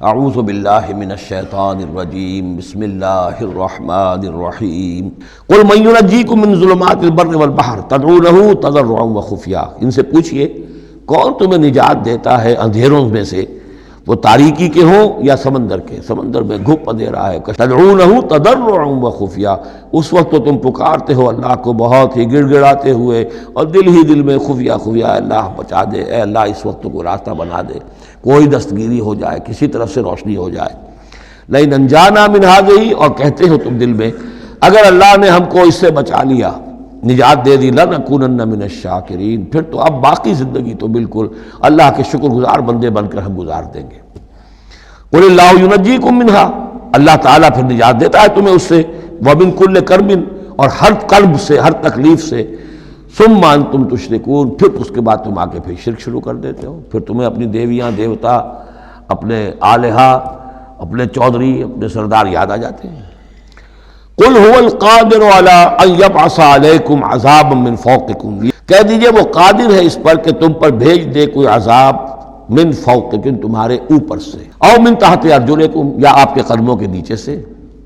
اعوذ باللہ من الشیطان الرجیم بسم اللہ الرحمن الرحیم قل من ینجیکم من ظلمات البر والبحر تدعونہ تضرعا وخفیا، ان سے پوچھئے کون تمہیں نجات دیتا ہے اندھیروں میں سے، وہ تاریکی کے ہوں یا سمندر کے، سمندر میں گھپ اندھیرا ہے، تدعونہ تضرعا وخفیا، اس وقت تو تم پکارتے ہو اللہ کو بہت ہی گڑ گڑاتے ہوئے اور دل ہی دل میں خفیہ خفیہ، اللہ بچا دے، اے اللہ اس وقت کو راستہ بنا دے، کوئی دستگیری ہو جائے، کسی طرف سے روشنی ہو جائے۔ لئن انجانا من ہذہ، اور کہتے ہو تم دل میں اگر اللہ نے ہم کو اس سے بچا لیا، نجات دے دی، لنکونن من الشاکرین، پھر تو اب باقی زندگی تو بالکل اللہ کے شکر گزار بندے بن کر ہم گزار دیں گے۔ قل اللہ ینجیکم منہا، اللہ تعالیٰ پھر نجات دیتا ہے تمہیں اس سے، ومن کل کرب، اور ہر کرب سے، ہر تکلیف سے، ثم انتم تشرکون، پھر اس کے بعد تم آ کے پھر شرک شروع کر دیتے ہو، پھر تمہیں اپنی دیویاں دیوتا، اپنے آلہہ، اپنے چودھری، اپنے سردار یاد آ جاتے ہیں۔ قل هو القادر على ان يبعث عليكم عذابا من فوقكم، کہہ دیجئے وہ قادر ہے اس پر کہ تم پر بھیج دے کوئی عذاب، من فوقکم، تمہارے اوپر سے، او من تحت ارجلکم، یا آپ کے قدموں کے نیچے سے،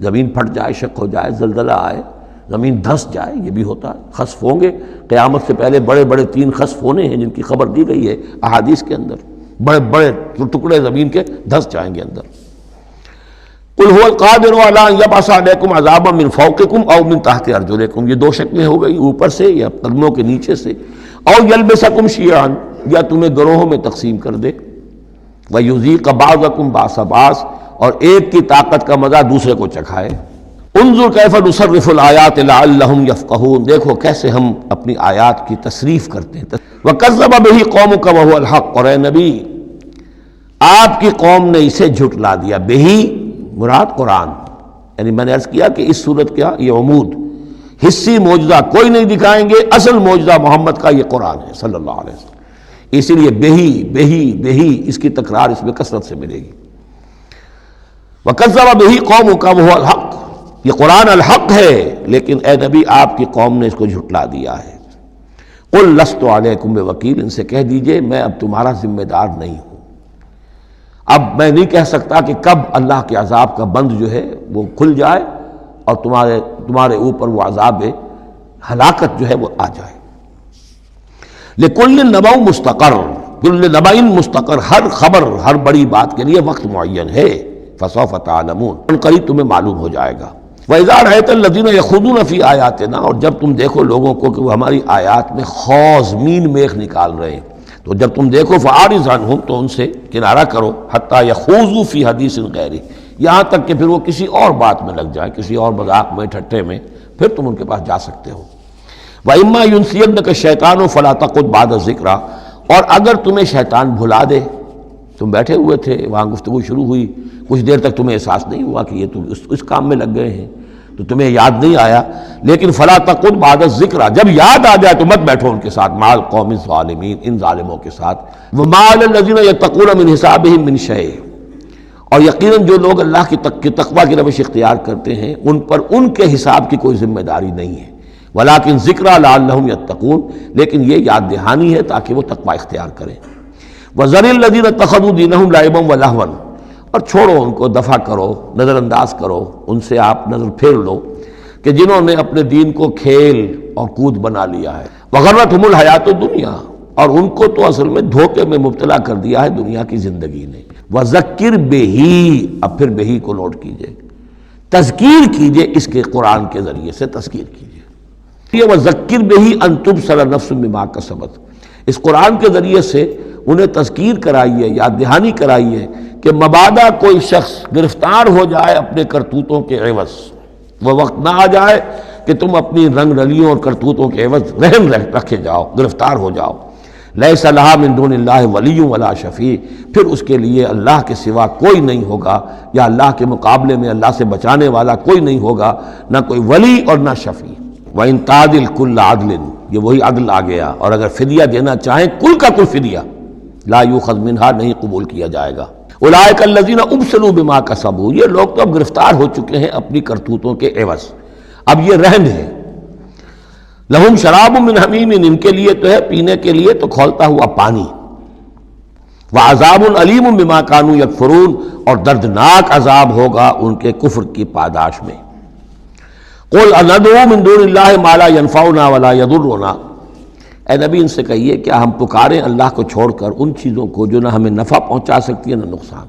زمین پھٹ جائے، شق ہو جائے، زلزلہ آئے، زمین دھنس جائے، یہ بھی ہوتا ہے، خسف ہوں گے، قیامت سے پہلے بڑے بڑے 3 خسف ہونے ہیں جن کی خبر دی گئی ہے احادیث کے اندر، بڑے بڑے ٹکڑے زمین کے دھنس جائیں گے اندر۔ قل هو القادر على ان يبعث عليكم عذابا من فوقكم او من تحت ارجلكم، یہ 2 شکلیں ہو گئی، اوپر سے یا قدموں کے نیچے سے، او يلبسكم شيعا، یا تمہیں گروہوں میں تقسیم کر دے، ويذيق بعضكم بعض بعض، اور ایک کی طاقت کا مزہ دوسرے کو چکھائے۔ انظر کیف نصرف الآیات لعلهم يفقهون، دیکھو کیسے ہم اپنی آیات کی تصریف کرتے ہیں۔ وکذب به قومك وهو الحق، اور اے نبی آپ کی قوم نے اسے جھٹلا دیا، بہی مراد قرآن، یعنی میں نے عرض کیا کہ اس صورت کیا یہ عمود، حصی معجزہ کوئی نہیں دکھائیں گے، اصل معجزہ محمد کا یہ قرآن ہے صلی اللہ علیہ وسلم، اسی لیے بہی بہی بہی اس کی تکرار اس میں کثرت سے ملے گی۔ وَكَذَّبَ بِهِ قَوْمُكَ وَهُوَ الْحَقُّ، یہ قرآن الحق ہے، لیکن اے نبی آپ کی قوم نے اس کو جھٹلا دیا ہے۔ قُلْ لَسْتُ عَلَيْكُمْ بِوَكِيلٍ، ان سے کہہ دیجئے میں اب تمہارا ذمہ دار نہیں ہوں، اب میں نہیں کہہ سکتا کہ کب اللہ کے عذاب کا بند جو ہے وہ کھل جائے اور تمہارے اوپر وہ عذاب ہلاکت جو ہے وہ آ جائے۔ لِكُلِّ نَبَوْ مُسْتَقَرٌ، كُلِّ نَبَإٍ مُسْتَقَرٌ، ہر خبر، ہر بڑی بات کے لیے وقت معین ہے، فَسَوْفَ تَعْلَمُونَ، ان قریب تمہیں معلوم ہو جائے گا۔ وَإِذَا رَأَيْتَ الَّذِينَ يَخُوضُونَ فِي آيَاتِنَا، اور جب تم دیکھو لوگوں کو کہ وہ ہماری آیات میں خوض، مین میخ نکال رہے ہیں، تو جب تم دیکھو فَأَعْرِضْ عَنْهُمْ، تو ان سے کنارہ کرو، حَتَّى يَخُوضُوا فِي حَدِيثٍ غَيْرِهِ، یہاں تک کہ پھر وہ کسی اور بات میں لگ جائیں، کسی اور مذاق میں، ٹھٹے میں، پھر تم ان کے پاس جا سکتے ہو۔ وَإِمَّا يُنْسِيَنَّكَ الشَّيْطَانُ فَلَا تَقْعُدْ بَعْدَ الذِّكْرَىٰ، اور اگر تمہیں شیطان بھلا دے، تم بیٹھے ہوئے تھے وہاں گفتگو شروع ہوئی، کچھ دیر تک تمہیں احساس نہیں ہوا کہ یہ تم اس کام میں لگ گئے ہیں، تو تمہیں یاد نہیں آیا، لیکن فلا تقعد بعد الذکر، جب یاد آ جائے تو مت بیٹھو ان کے ساتھ، مع القوم الظالمین، ان ظالموں کے ساتھ۔ وما علی الذین یتقون من حسابہم من شیء، اور یقیناً جو لوگ اللہ کی تقوی کی روش اختیار کرتے ہیں ان پر ان کے حساب کی کوئی ذمہ داری نہیں ہے، ولکن ذکریٰ لعلہم یتقون، لیکن یہ یاد دہانی ہے تاکہ وہ تقوی اختیار کریں۔ وذر الذین اتخذوا دینہم لعبا ولہوا، اور چھوڑو ان کو، دفع کرو، نظر انداز کرو، ان سے آپ نظر پھیر لو کہ جنہوں نے اپنے دین کو کھیل اور کود بنا لیا ہے۔ وغرتہم الحیات الدنیا، اور ان کو تو اصل میں دھوکے میں مبتلا کر دیا ہے دنیا کی زندگی نے۔ وذکر بہی، اب پھر بہی کو نوٹ کیجئے، تذکیر کیجئے، اس کے قرآن کے ذریعے سے تذکیر کیجئے۔ یہ وذکر بہی ان تبصر نفس بما کسبت، اس قرآن کے ذریعے سے انہیں تذکیر کرائیے، یاد دہانی کرائیے کہ مبادا کوئی شخص گرفتار ہو جائے اپنے کرتوتوں کے عوض، وہ وقت نہ آ جائے کہ تم اپنی رنگ رلیوں اور کرتوتوں کے عوض رہن رکھے جاؤ، گرفتار ہو جاؤ۔ لیس لہا من دون اللہ ولی ولا شفیع، پھر اس کے لیے اللہ کے سوا کوئی نہیں ہوگا، یا اللہ کے مقابلے میں اللہ سے بچانے والا کوئی نہیں ہوگا، نہ کوئی ولی اور نہ شفیع۔ وَإِن تَعْدِلْ كُلَّ عَدْلٍ، یہ وہی عدل آ گیا، اور اگر فدیہ دینا چاہیں کل کا کل فدیہ، لا یؤخذ منہا، نہیں قبول کیا جائے گا۔ اولئک الذین ابسلوا بما کسبوا، یہ لوگ تو اب گرفتار ہو چکے ہیں اپنی کرتوتوں کے عوض، اب یہ رہن ہے۔ لہم شراب من حمیم، ان کے لیے تو ہے پینے کے لیے تو کھولتا ہوا پانی، وعذاب علیم بما کانوا یکفرون، اور دردناک عذاب ہوگا ان کے کفر کی پاداش میں۔ قل اندعو من دون اللہ ما لا ینفعنا ولا یضرنا، اے نبی ان سے کہیے کیا ہم پکاریں اللہ کو چھوڑ کر ان چیزوں کو جو نہ ہمیں نفع پہنچا سکتی ہے نہ نقصان۔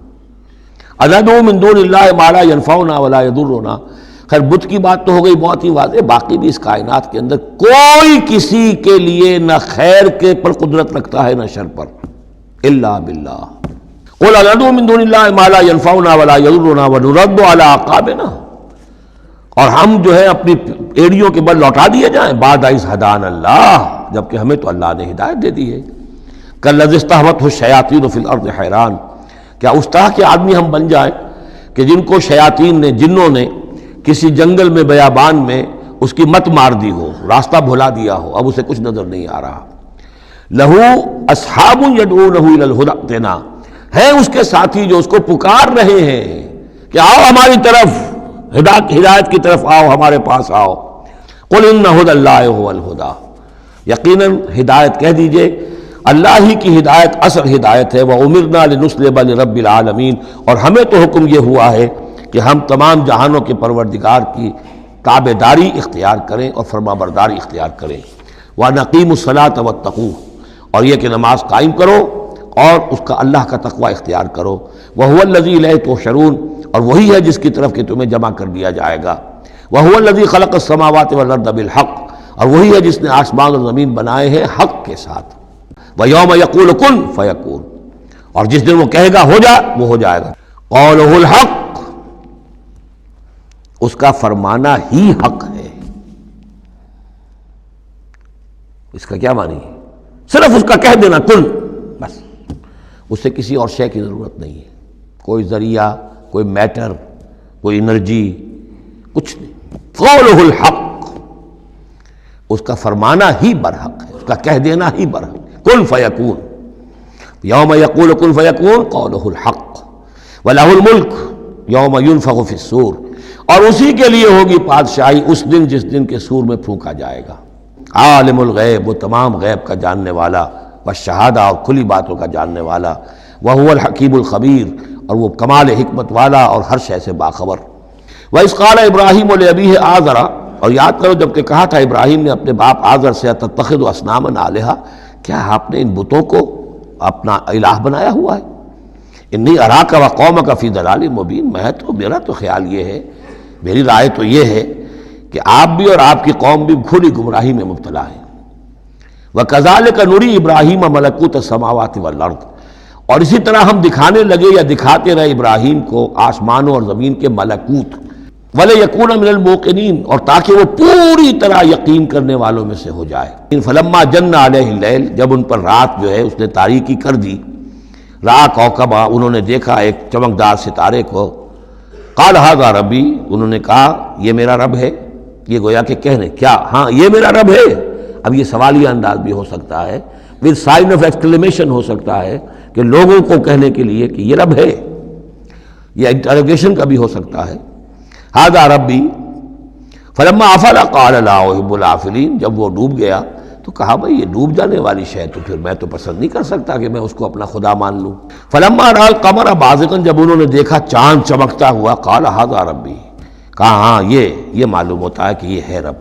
اندعو من دون اللہ ما لا ینفعنا ولا یضرنا، خیر بت کی بات تو ہو گئی بہت ہی واضح، باقی بھی اس کائنات کے اندر کوئی کسی کے لیے نہ خیر کے پر قدرت رکھتا ہے نہ شر پر، الا باللہ۔ قل اندعو من دون اللہ ما لا ینفعنا ولا یضرنا ونرد علی اعقابنا، اور ہم جو ہے اپنی ایڑیوں کے بل لوٹا دیے جائیں، بعد اذ ہدانا اللہ، جبکہ ہمیں تو اللہ نے ہدایت دے دی ہے۔ کالذی استہوتہ الشیاطین فی الارض حیران، کیا اس طرح کے آدمی ہم بن جائیں کہ جن کو شیاطین نے، جنوں نے کسی جنگل میں بیابان میں اس کی مت مار دی ہو، راستہ بھلا دیا ہو، اب اسے کچھ نظر نہیں آ رہا۔ لہو اصحاب یدعونہ الی الہدی ائتنا، ہے اس کے ساتھی جو اس کو پکار رہے ہیں کہ آؤ ہماری طرف، ہدایت کی طرف آؤ، ہمارے پاس آؤ۔ قل ان ھدی اللہ ھو الھدی، یقیناً ہدایت کہہ دیجئے اللہ ہی کی ہدایت اصل ہدایت ہے۔ وَأُمِرْنَا لِنُسْلِمَ لِرَبِّ الْعَالَمِينَ، اور ہمیں تو حکم یہ ہوا ہے کہ ہم تمام جہانوں کے پروردگار کی تابع داری اختیار کریں اور فرما برداری اختیار کریں۔ وَنَقِيمُ الصَّلَاةَ وَاتَّقُوهُ، اور یہ کہ نماز قائم کرو اور اس کا اللہ کا تقوی اختیار کرو۔ وَهُوَ الَّذِي إِلَيْهِ تُحْشَرُونَ، اور وہی ہے جس کی طرف کہ تمہیں جمع کر دیا جائے گا۔ وَهُوَ الَّذِي خَلَقَ السَّمَاوَاتِ وَالْأَرْضَ بِالْحَقِّ، اور وہی ہے جس نے آسمان اور زمین بنائے ہیں حق کے ساتھ۔ وَيَوْمَ يَقُولُ كُن فَيَكُونُ، اور جس دن وہ کہے گا ہو جا، وہ ہو جائے گا۔ قَوْلُهُ الْحَقُّ، اس کا فرمانا ہی حق ہے۔ اس کا کیا معنی ہے؟ صرف اس کا کہہ دینا کن، بس، اس سے کسی اور شے کی ضرورت نہیں ہے، کوئی ذریعہ، کوئی میٹر، کوئی انرجی، کچھ نہیں۔ قولہ الحق، اس کا فرمانا ہی برحق ہے، اس کا کہہ دینا ہی برحق ہے۔ کن فیکون، یوم یقول کن فیکون قولہ الحق، ولہ الملک یوم ینفخ فی الصور، اور اسی کے لیے ہوگی بادشاہی اس دن جس دن کے سور میں پھونکا جائے گا۔ عالم الغیب، وہ تمام غیب کا جاننے والا، والشہادہ، اور کھلی باتوں کا جاننے والا، وہو الحکیم الخبیر، اور وہ کمال حکمت والا اور ہر شے سے باخبر۔ وَإِذْ قَالَ إِبْرَاهِيمُ لِأَبِيهِ آزَرَ، اور یاد کرو جب کہ کہا تھا ابراہیم نے اپنے باپ آزر سے، تتخذ اصناما آلہہ، کیا آپ نے ان بتوں کو اپنا الہ بنایا ہوا ہے؟ انی اراک وقومک فی ضلال مبین، میرا تو خیال یہ ہے، میری رائے تو یہ ہے کہ آپ بھی اور آپ کی قوم بھی کھلی گمراہی میں مبتلا ہے۔ وَكَذَلِكَ نُرِي إِبْرَاهِيمَ مَلَكُوتَ السَّمَاوَاتِ وَالْأَرْضِ، اور اسی طرح ہم دکھانے لگے یا دکھاتے رہے ابراہیم کو آسمانوں اور زمین کے ملکوت، وَلِيَكُونَ مِنَ الْمُوقِنِينَ، اور تاکہ وہ پوری طرح یقین کرنے والوں میں سے ہو جائے۔ فَلَمَّا جَنَّ عَلَيْهِ اللَّيْلُ، جب ان پر رات جو ہے اس نے تاریکی کر دی، رَأَىٰ كَوْكَبًا، انہوں نے دیکھا ایک چمکدار ستارے کو، قَالَ هَٰذَا رَبِّي، انہوں نے کہا یہ میرا رب ہے۔ یہ گویا کہ کہنے کیا، ہاں یہ میرا رب ہے۔ اب یہ سوالیہ انداز بھی ہو سکتا ہے، ود سائن آف ایکسکلیمیشن ہو سکتا ہے کہ لوگوں کو کہنے کے لیے کہ یہ رب ہے، یہ انٹروگیشن کا بھی ہو سکتا ہے۔ ھذا ربی فلما افل قال لا احب الافلین، جب وہ ڈوب گیا تو کہا بھائی یہ ڈوب جانے والی شے تو پھر میں تو پسند نہیں کر سکتا کہ میں اس کو اپنا خدا مان لوں۔ فلما رأى القمر بازغا، جب انہوں نے دیکھا چاند چمکتا ہوا، قال ھذا ربی، کہا ہاں یہ معلوم ہوتا ہے کہ یہ ہے رب۔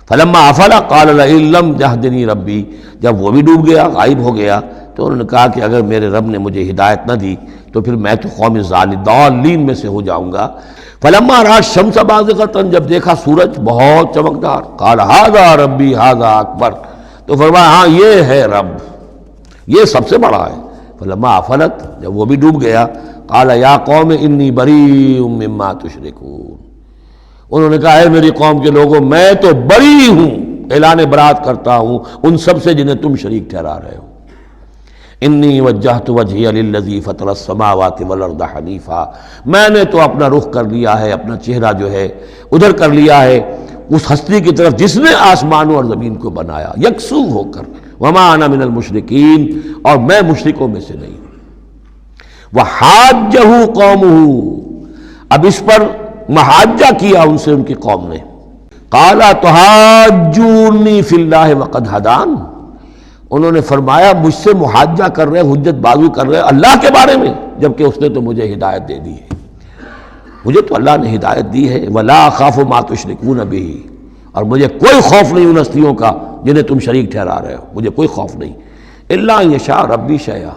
فلما افل قال لئن لم يهدني ربی، جب وہ بھی ڈوب گیا، غائب ہو گیا، تو انہوں نے کہا کہ اگر میرے رب نے مجھے ہدایت نہ دی تو پھر میں تو قوم ضالین میں سے ہو جاؤں گا۔ فلما رأى الشمس بازغة، جب دیکھا سورج بہت چمکدار، قال ھذا ربی ھذا اکبر، تو فرمایا ہاں یہ ہے رب، یہ سب سے بڑا ہے۔ فلما افلت، جب وہ بھی ڈوب گیا، قال یا قوم انی بریء مما تشرکون، انہوں نے کہا اے میری قوم کے لوگوں میں تو بری ہوں، اعلان برات کرتا ہوں ان سب سے جنہیں تم شریک ٹھہرا رہے ہو۔ انی وجہت وجہی للذی فطر السماوات والارض حنیفا، میں نے تو اپنا رخ کر لیا ہے، اپنا چہرہ جو ہے ادھر کر لیا ہے اس ہستی کی طرف جس نے آسمانوں اور زمین کو بنایا، یکسو ہو کر، وما انا من المشرکین، اور میں مشرکوں میں سے نہیں ہوں۔ وحاجہ قومہ، اب اس پر محاجہ کیا ان سے ان کی قوم نے، قال تحاجونی فی اللہ وقد ہدان، انہوں نے فرمایا مجھ سے محاجہ کر رہے، حجت بازو کر رہے اللہ کے بارے میں، جبکہ اس نے تو مجھے ہدایت دے دی ہے، مجھے تو اللہ نے ہدایت دی ہے۔ وَلَا أَخَافُ مَا تُشْرِكُونَ بِهِ، اور مجھے کوئی خوف نہیں ان ہستیوں کا جنہیں تم شریک ٹھہرا رہے ہو، مجھے کوئی خوف نہیں۔ إِلَّا أَن يَشَاءَ رَبِّي شَيْئًا،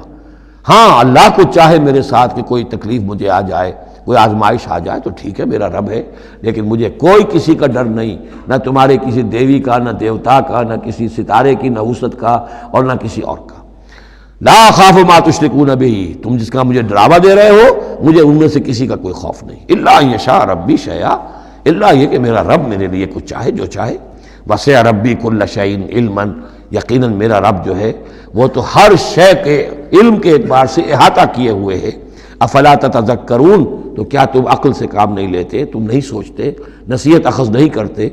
ہاں اللہ کو چاہے میرے ساتھ کہ کوئی تکلیف مجھے آ جائے، کوئی آزمائش آ جائے تو ٹھیک ہے، میرا رب ہے، لیکن مجھے کوئی کسی کا ڈر نہیں، نہ تمہارے کسی دیوی کا، نہ دیوتا کا، نہ کسی ستارے کی نحوست کا، اور نہ کسی اور کا۔ لا اخاف ما تشركون به، تم جس کا مجھے ڈراوا دے رہے ہو، مجھے ان میں سے کسی کا کوئی خوف نہیں۔ الا ان یشاء ربی شیئا، الا یہ کہ میرا رب میرے لیے کچھ چاہے، جو چاہے۔ وسع ربی کل شیء علما، یقیناً میرا رب جو ہے وہ تو ہر شے کے علم کے اعتبار سے احاطہ کیے ہوئے ہے۔ افلا تتذکرون، تو کیا تم عقل سے کام نہیں لیتے، تم نہیں سوچتے، نصیحت اخذ نہیں کرتے؟